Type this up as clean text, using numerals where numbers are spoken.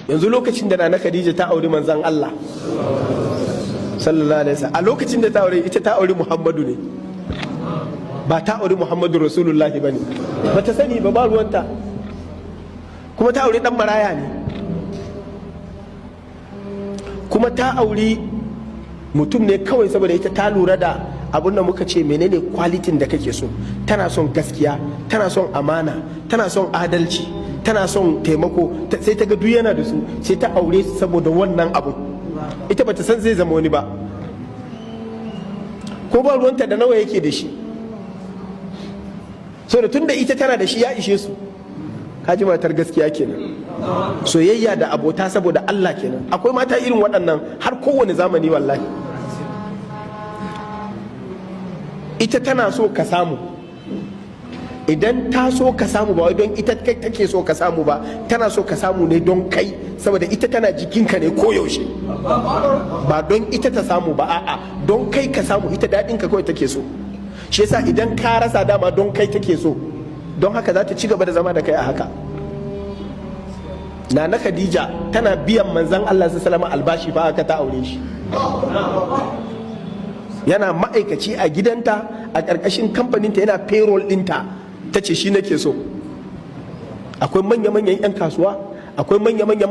yanzu lokacin da Nana Khadija ta auri manzon Allah sallallahu alaihi wasallam, a lokacin da ta aure ita ta auri Muhammadu ne, ba ta auri Muhammadu Rasulullahi bane, ba ta sani ba ruwanta, kuma ta auri dan maraya ne, kuma ta auri mutum ne kawai saboda ita ta lura da abin da muka ce menene kwalitin da kake so. Tana son gaskiya, tana son amana, tana son adalci, tana son taimako, sai ta ga duk yana da su, sai ta aure su saboda wannan abu. Ita bata san zai zama wani ba, ko ba ruwanta da nawa yake da shi, saboda tunda ita tana da shi ya ishe su. Kaji matar gaskiya kenan, soyayya da abota saboda Allah kenan. Akwai mata irin waɗannan har kowane zamani wallahi. Ita tana so ka samu, idan ta so ka samu ba wai don ita kai take so ka samu ba, tana so ka samu ne don kai, saboda ita tana jikinka ne koyaushe, ba don ita ta samu ba, a'a don kai ka samu. Ita daɗinka kawai take so, shi yasa idan ka rasa dama don kai take so, don haka za ta ci gaba da zama da kai a haka. Nana Khadija tana biyan manzon Allah sallallahu alaihi wasallam albashi fa aka ta aure shi, yana ma'aikaci a gidanta a ƙarƙashin kamfaninta, yana payroll ɗinta. Ta ce shi nake so. Akwai manya-manyan 'yan kasuwa, akwai manya-manyan